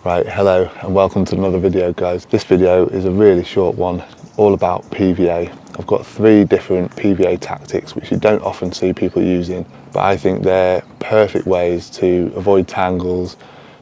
Right, hello and welcome to another video, guys. This video is a really short one, all about PVA. I've got 3 different PVA tactics which you don't often see people using, but I think they're perfect ways to avoid tangles,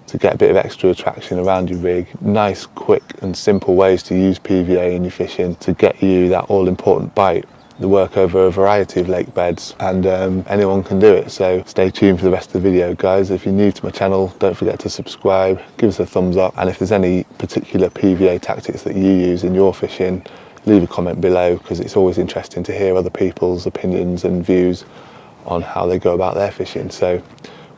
to get a bit of extra attraction around your rig. Nice, quick and simple ways to use PVA in your fishing to get you that all-important bite. They work over a variety of lake beds, and anyone can do it, so stay tuned for the rest of the video, guys. If you're new to my channel, don't forget to subscribe, give us a thumbs up, and if there's any particular PVA tactics that you use in your fishing, leave a comment below, because it's always interesting to hear other people's opinions and views on how they go about their fishing. So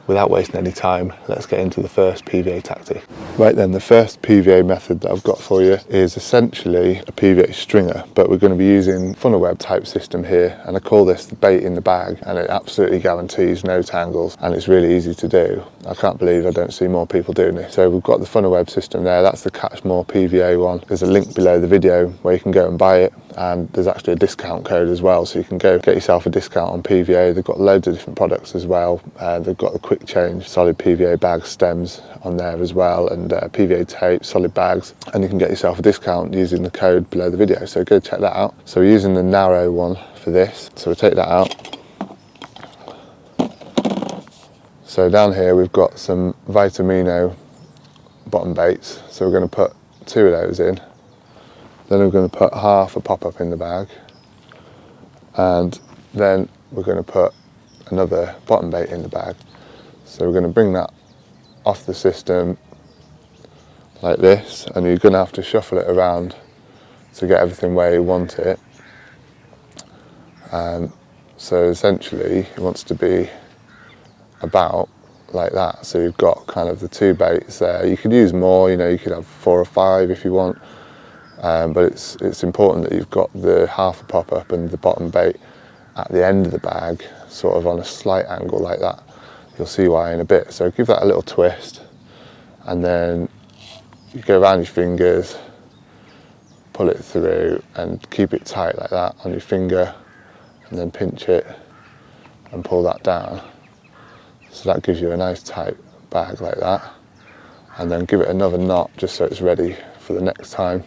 without wasting any time, let's get into the first PVA tactic. Right then, the first PVA method that I've got for you is essentially a PVA stringer, but we're going to be using funnel web type system here, and I call this the bait in the bag, and it absolutely guarantees no tangles, and it's really easy to do. I can't believe I don't see more people doing this. So we've got the funnel web system there, that's the Catch More PVA one. There's a link below the video where you can go and buy it, and there's actually a discount code as well, so you can go get yourself a discount on PVA. They've got loads of different products as well. They've got the quick change solid PVA bag stems on there as well, and PVA tape, solid bags, and you can get yourself a discount using the code below the video, so go check that out. So we're using the narrow one for this, so we'll take that out. So down here we've got some Vitamino bottom baits, so we're going to put 2 of those in. Then we're going to put half a pop-up in the bag, and then we're going to put another bottom bait in the bag. So we're going to bring that off the system like this, and you're going to have to shuffle it around to get everything where you want it. So essentially it wants to be about like that. So you've got kind of the 2 baits there. You could use more, you know, you could have 4 or 5 if you want, but it's important that you've got the half a pop-up and the bottom bait at the end of the bag, sort of on a slight angle like that. You'll see why in a bit. So give that a little twist, and then you go around your fingers, pull it through and keep it tight like that on your finger, and then pinch it and pull that down. So that gives you a nice tight bag like that, and then give it another knot just so it's ready for the next time.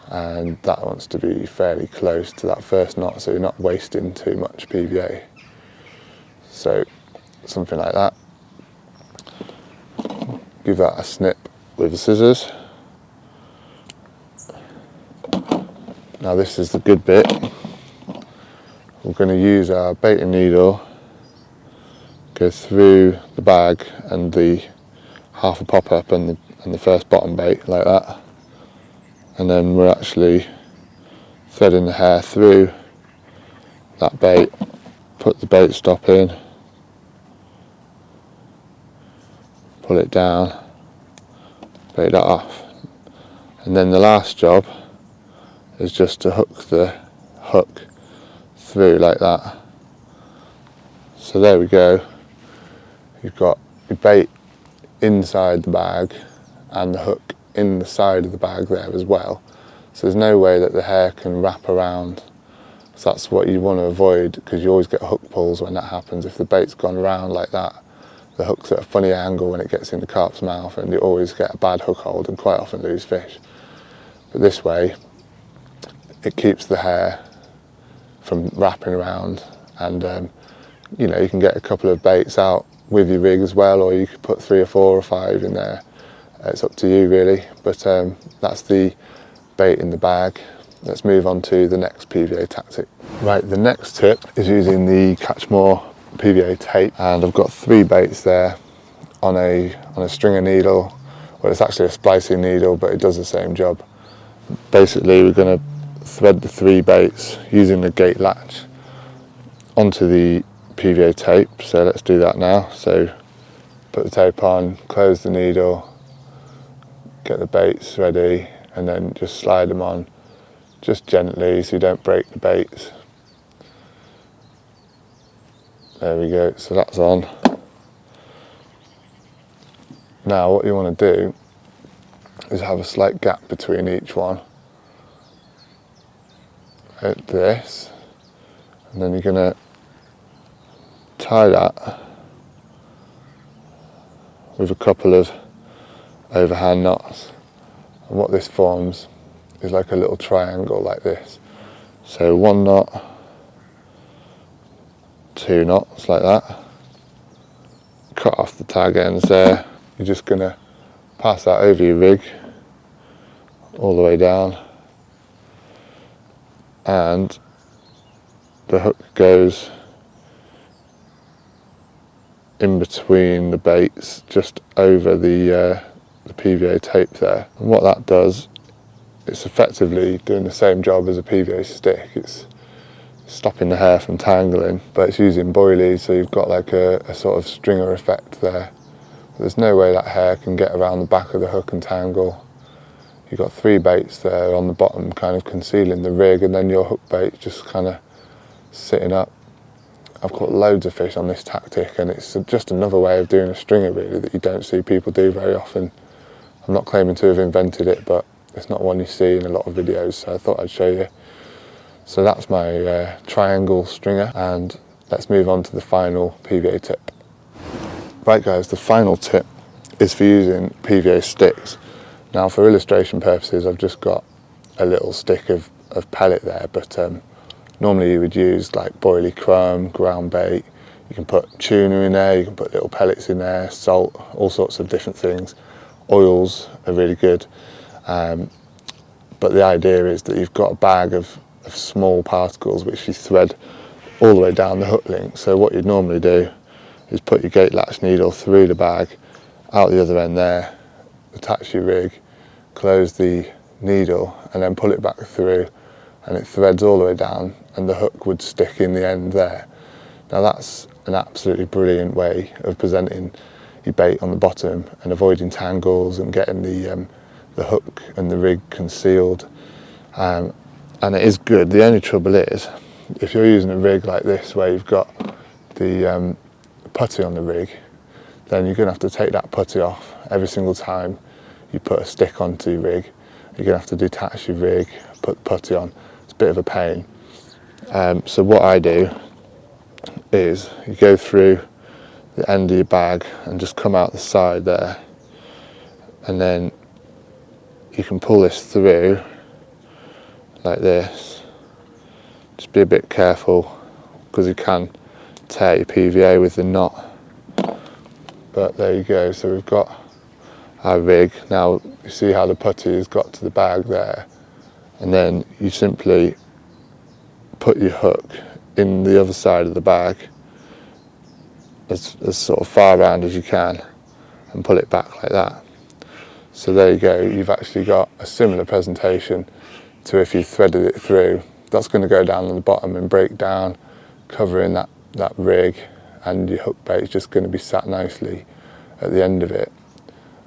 And that wants to be fairly close to that first knot, so you're not wasting too much PVA. So something like that. Give that a snip with the scissors. Now this is the good bit. We're going to use our baiting needle, go through the bag and the half a pop-up and the first bottom bait like that, and then we're actually threading the hair through that bait, put the bait stop in, pull it down, bait that off, and then the last job is just to hook the hook through like that. So there we go, you've got your bait inside the bag and the hook in the side of the bag there as well, so there's no way that the hair can wrap around. So that's what you want to avoid, because you always get hook pulls when that happens. If the bait's gone around like that, the hook's at a funny angle when it gets in the carp's mouth, and you always get a bad hook hold and quite often lose fish. But this way it keeps the hair from wrapping around, and you know, you can get a couple of baits out with your rig as well, or you could put 3 or 4 or 5 in there. It's up to you really, but that's the bait in the bag. Let's move on to the next PVA tactic. Right, the next tip is using the Catch More PVA tape, and I've got 3 baits there on a stringer needle. Well, it's actually a splicing needle, but it does the same job. Basically, we're going to thread the 3 baits using the gate latch onto the PVA tape. So let's do that now. So put the tape on, close the needle, get the baits ready, and then just slide them on just gently so you don't break the baits. There we go, so that's on. Now what you want to do is have a slight gap between each one at this, and then you're going to tie that with a couple of overhand knots, and what this forms is like a little triangle like this. So 1 knot, 2 knots like that. Cut off the tag ends there. You're just going to pass that over your rig all the way down, and the hook goes in between the baits, just over the PVA tape there. And what that does, it's effectively doing the same job as a PVA stick. It's stopping the hair from tangling, but it's using boilies, so you've got like a sort of stringer effect there. There's no way that hair can get around the back of the hook and tangle. You've got 3 baits there on the bottom kind of concealing the rig, and then your hook bait just kind of sitting up. I've caught loads of fish on this tactic, and it's just another way of doing a stringer really that you don't see people do very often. I'm not claiming to have invented it, but it's not one you see in a lot of videos, so I thought I'd show you. So that's my triangle stringer, and let's move on to the final PVA tip. Right guys, the final tip is for using PVA sticks. Now for illustration purposes I've just got a little stick of pellet there, but normally you would use like boilie crumb, ground bait, you can put tuna in there, you can put little pellets in there, salt, all sorts of different things. Oils are really good, but the idea is that you've got a bag of small particles which you thread all the way down the hook link. So what you'd normally do is put your gate latch needle through the bag, out the other end there, attach your rig, close the needle and then pull it back through, and it threads all the way down and the hook would stick in the end there. Now that's an absolutely brilliant way of presenting your bait on the bottom and avoiding tangles and getting the hook and the rig concealed. And it is good. The only trouble is, if you're using a rig like this where you've got the putty on the rig, then you're going to have to take that putty off every single time you put a stick onto your rig. You're going to have to detach your rig, put the putty on. It's a bit of a pain. So what I do is you go through the end of your bag and just come out the side there, and then you can pull this through like this. Just be a bit careful because you can tear your PVA with the knot. But there you go, so we've got our rig. Now you see how the putty has got to the bag there, and then you simply put your hook in the other side of the bag as sort of far around as you can and pull it back like that. So there you go, you've actually got a similar presentation to if you threaded it through. That's going to go down on the bottom and break down, covering that rig, and your hook bait is just going to be sat nicely at the end of it.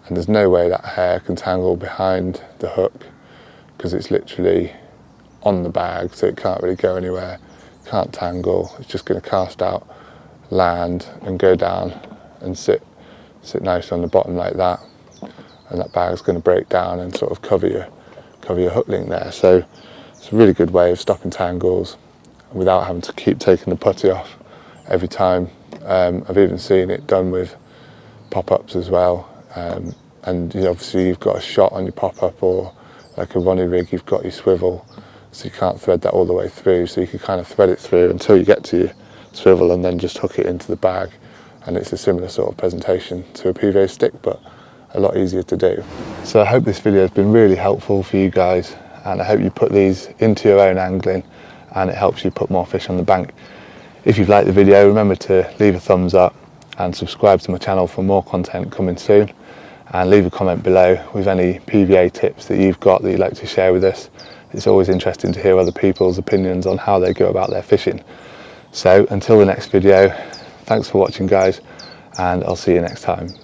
And there's no way that hair can tangle behind the hook because it's literally on the bag, so it can't really go anywhere, can't tangle. It's just going to cast out, land and go down and sit nicely on the bottom like that, and that bag's going to break down and sort of cover your hook link there. So it's a really good way of stopping tangles without having to keep taking the putty off every time. I've even seen it done with pop-ups as well, and obviously you've got a shot on your pop-up, or like a runny rig you've got your swivel, so you can't thread that all the way through, so you can kind of thread it through until you get to your swivel and then just hook it into the bag, and it's a similar sort of presentation to a PVA stick but a lot easier to do. So I hope this video has been really helpful for you guys, and I hope you put these into your own angling and it helps you put more fish on the bank. If you've liked the video, remember to leave a thumbs up and subscribe to my channel for more content coming soon, and leave a comment below with any PVA tips that you've got that you'd like to share with us. It's always interesting to hear other people's opinions on how they go about their fishing. So until the next video, thanks for watching guys, and I'll see you next time.